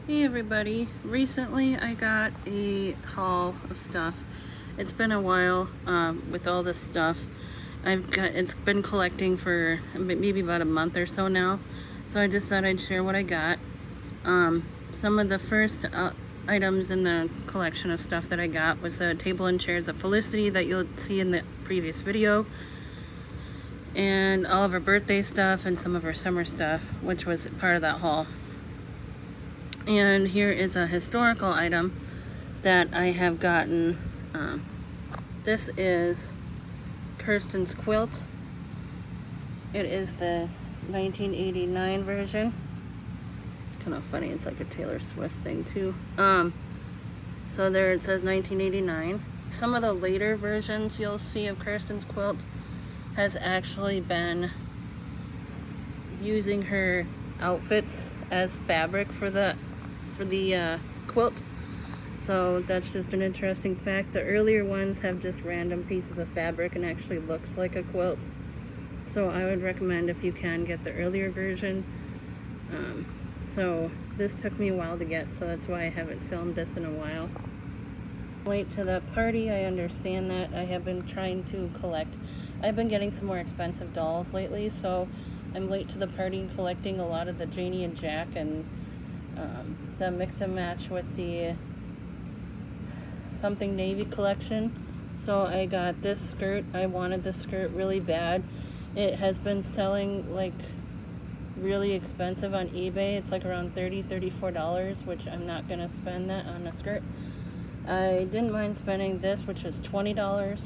Hey everybody, recently I got a haul of stuff. It's been a while with all this stuff. It's been collecting for maybe about a month or so now. So I just thought I'd share what I got. Some of the first items in the collection of stuff that I got was the table and chairs of Felicity that you'll see in the previous video. And all of her birthday stuff and some of her summer stuff, which was part of that haul. And here is a historical item that I have gotten. This is Kirsten's quilt. It is the 1989 version. Kind of funny, it's like a Taylor Swift thing too. So there it says 1989. Some of the later versions you'll see of Kirsten's quilt has actually been using her outfits as fabric for the quilt. So that's just an interesting fact. The earlier ones have just random pieces of fabric and actually looks like a quilt. So I would recommend, if you can, get the earlier version. So this took me a while to get, so that's why I haven't filmed this in a while. Late to the party, I understand that. I have been trying to collect. I've been getting some more expensive dolls lately, so I'm late to the party collecting a lot of the Janie and Jack and the mix and match with the Something Navy collection. So I got this skirt. I wanted this skirt really bad. It has been selling like really expensive on eBay. It's like around $34, which I'm not gonna spend that on a skirt. I didn't mind spending this, which was $20,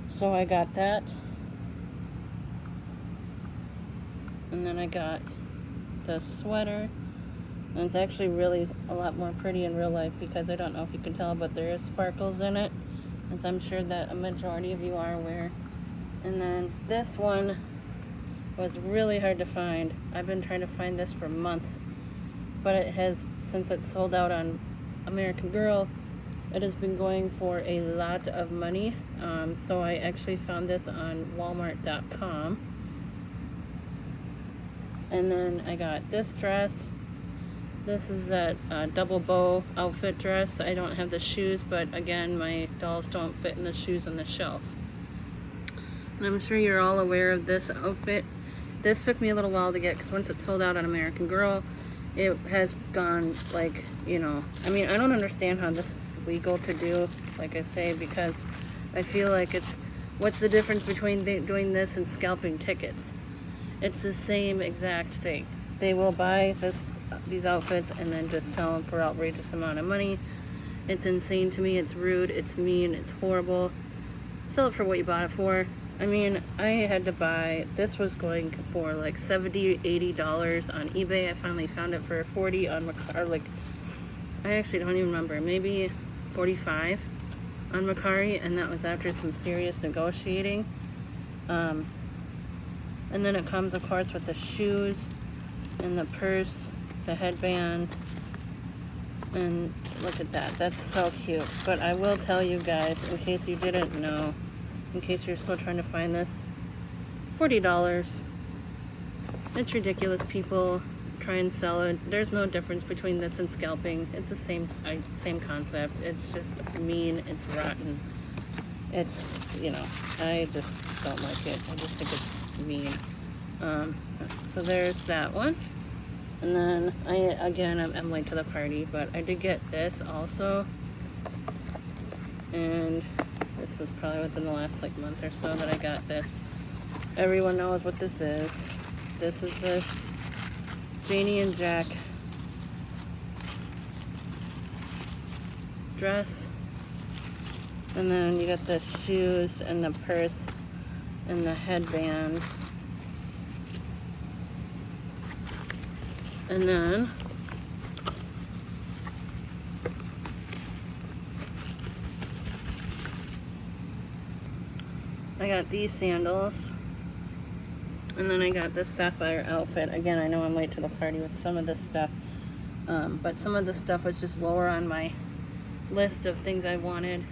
so I got that. And then I got the sweater. And it's actually really a lot more pretty in real life, because I don't know if you can tell, but there is sparkles in it, as I'm sure that a majority of you are aware. And then this one was really hard to find. I've been trying to find this for months, but it has, since it's sold out on American Girl, it has been going for a lot of money. So I actually found this on Walmart.com. And then I got this dress. This is that double bow outfit dress. I don't have the shoes, but again, my dolls don't fit in the shoes on the shelf. And I'm sure you're all aware of this outfit. This took me a little while to get, because once it's sold out on American Girl, it has gone like, I mean, I don't understand how this is legal to do, like I say, because I feel like what's the difference between doing this and scalping tickets? It's the same exact thing. They will buy these outfits and then just sell them for outrageous amount of money. It's insane to me. It's rude. It's mean. It's horrible. Sell it for what you bought it for. I mean, I had to buy, this was going for like $70, $80 on eBay. I finally found it for $40 on Mercari. Like, I actually don't even remember. Maybe $45 on Mercari, and that was after some serious negotiating. And then it comes, of course, with the shoes and the purse, the headband, and look at that. That's so cute. But I will tell you guys, in case you didn't know, in case you're still trying to find this, $40. It's ridiculous. People try and sell it. There's no difference between this and scalping. It's the same concept. It's just mean. It's rotten. It's, I just don't like it. I just think it's mean. So there's that one. And then I'm late to the party, but I did get this also. And this was probably within the last like month or so that I got this. Everyone knows what this is. This is the Janie and Jack dress. And then you got the shoes and the purse and the headband. And then I got these sandals. And then I got this sapphire outfit. Again, I know I'm late to the party with some of this stuff. But some of the stuff was just lower on my list of things I wanted.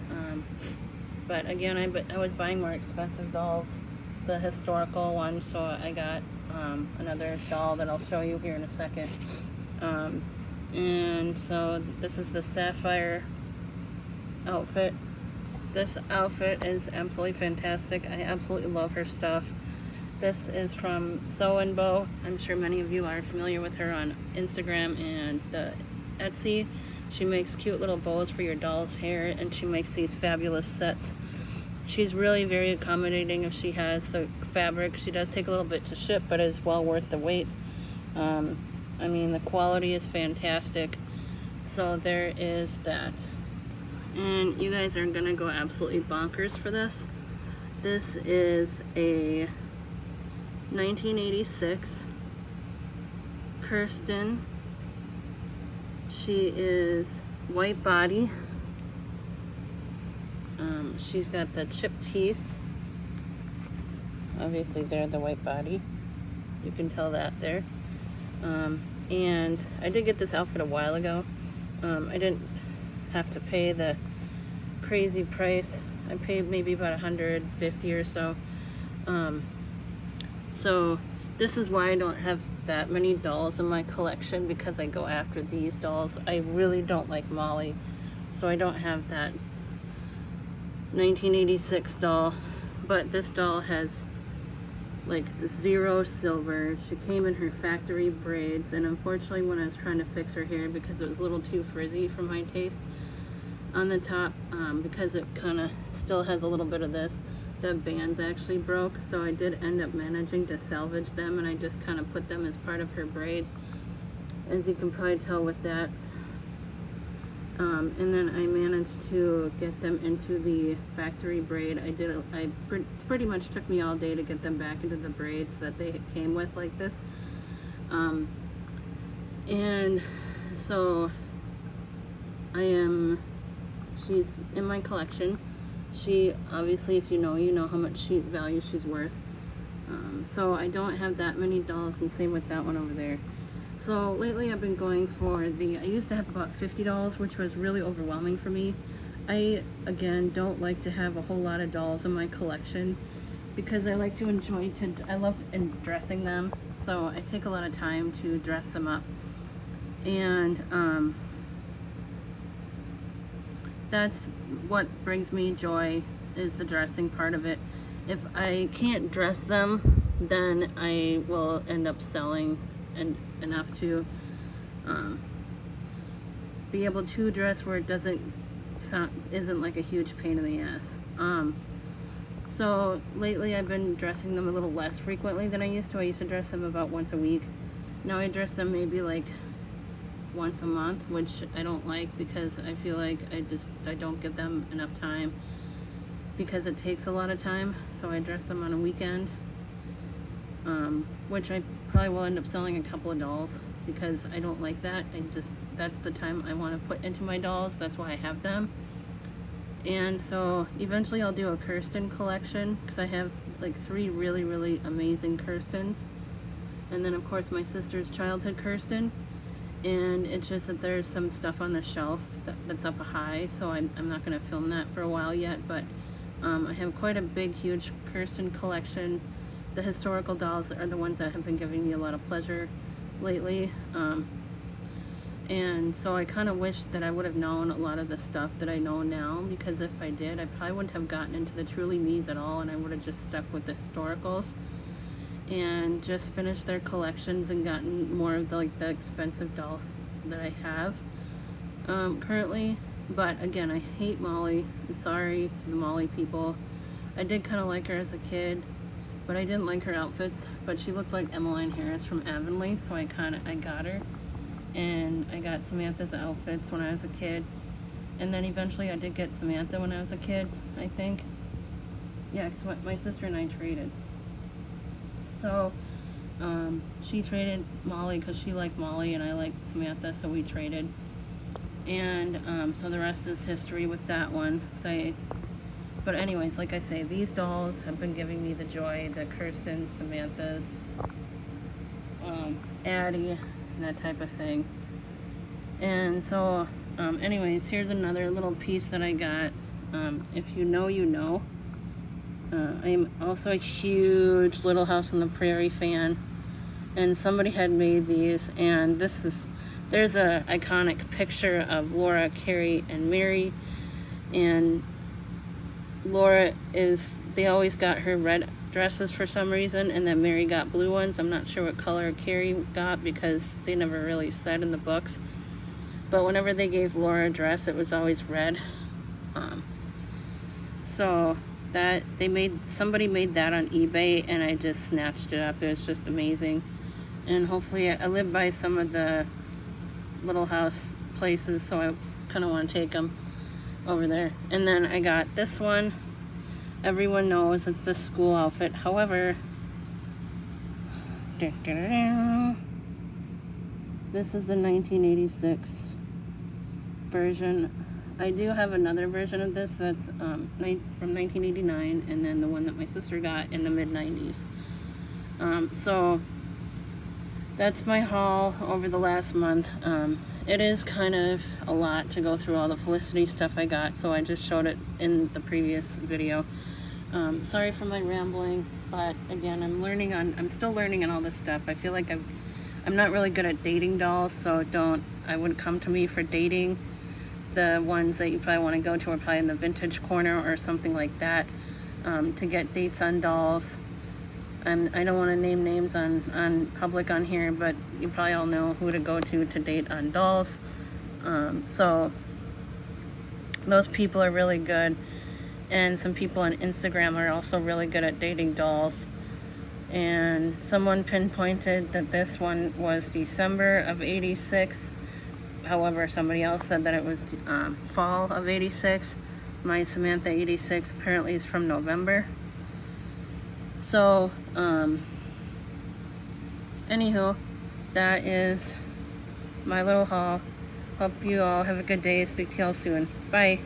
But again, I was buying more expensive dolls, the historical one, so I got another doll that I'll show you here in a second. And And so this is the sapphire outfit. This outfit is absolutely fantastic. I absolutely love her stuff. This is from Sew and Bow. I'm sure many of you are familiar with her on Instagram and Etsy. She makes cute little bows for your doll's hair, and she makes these fabulous sets. She's really very accommodating if she has the fabric. She does take a little bit to ship, but is well worth the wait. I mean, the quality is fantastic. So there is that. And you guys are gonna go absolutely bonkers for this. This is a 1986 Kirsten. She is white body. She's got the chipped teeth. Obviously they're the white body. You can tell that there. And I did get this outfit a while ago. I didn't have to pay the crazy price. I paid maybe about $150 or so. So this is why I don't have that many dolls in my collection, because I go after these dolls. I really don't like Molly, so I don't have that 1986 doll. But this doll has like 0 silver. She came in her factory braids, and unfortunately when I was trying to fix her hair, because it was a little too frizzy for my taste on the top, because it kind of still has a little bit of this, the bands actually broke, so I did end up managing to salvage them, and I just kind of put them as part of her braids, as you can probably tell with that. And then I managed to get them into the factory braid. Pretty much took me all day to get them back into the braids that they came with, like this. And so she's in my collection. She, obviously, if you know how much value she's worth. So I don't have that many dolls, and same with that one over there. So lately I've been going for I used to have about 50 dolls, which was really overwhelming for me. I, again, don't like to have a whole lot of dolls in my collection, because I like to I love dressing them. So I take a lot of time to dress them up. And that's what brings me joy, is the dressing part of it. If I can't dress them, then I will end up selling enough to be able to dress where it isn't like a huge pain in the ass. So lately I've been dressing them a little less frequently than I used to. I used to dress them about once a week. Now I dress them maybe like once a month, which I don't like, because I feel like I don't give them enough time, because it takes a lot of time. So I dress them on a weekend, which I probably will end up selling a couple of dolls, because I don't like that. That's the time I want to put into my dolls. That's why I have them. And so eventually I'll do a Kirsten collection, because I have like 3 really, really amazing Kirstens. And then of course my sister's childhood Kirsten. And it's just that there's some stuff on the shelf that's up high, so I'm not going to film that for a while yet. But I have quite a big, huge Kirsten collection. The historical dolls are the ones that have been giving me a lot of pleasure lately. And so I kind of wish that I would have known a lot of the stuff that I know now, because if I did, I probably wouldn't have gotten into the Truly Me's at all, and I would have just stuck with the historicals and just finished their collections and gotten more of the expensive dolls that I have currently. But again, I hate Molly. I'm sorry to the Molly people. I did kind of like her as a kid, but I didn't like her outfits. But she looked like Emmeline Harris from Avonlea, so I got her. And I got Samantha's outfits when I was a kid. And then eventually I did get Samantha when I was a kid, I think. Yeah, because my sister and I traded. So she traded Molly because she liked Molly and I liked Samantha, so we traded. And so the rest is history with that one. But anyways, like I say, these dolls have been giving me the joy, the Kirsten, Samantha's, Addie, that type of thing. And so anyways, here's another little piece that I got. If you know, you know. I am also a huge Little House on the Prairie fan, and somebody had made these, and this there's a iconic picture of Laura, Carrie, and Mary, and Laura they always got her red dresses for some reason, and then Mary got blue ones. I'm not sure what color Carrie got because they never really said in the books. But whenever they gave Laura a dress, it was always red. So that somebody made that on eBay, and I just snatched it up. It was just amazing. And hopefully I live by some of the Little House places, so I kind of want to take them over there. And then I got this one. Everyone knows it's the school outfit. However, this is the 1986 version. I do have another version of this that's from 1989, and then the one that my sister got in the mid-90s. So that's my haul over the last month. It is kind of a lot to go through all the Felicity stuff I got, so I just showed it in the previous video. Sorry for my rambling, but again, I'm still learning on all this stuff. I feel like I'm not really good at dating dolls, so I wouldn't come to me for dating. The ones that you probably want to go to are probably in the vintage corner or something like that, to get dates on dolls. I don't want to name names on public on here, but you probably all know who to go to date on dolls. So those people are really good, and some people on Instagram are also really good at dating dolls. And someone pinpointed that this one was December of '86. However, somebody else said that it was fall of '86. My Samantha 86 apparently is from November. So, anywho, that is my little haul. Hope you all have a good day. Speak to y'all soon. Bye.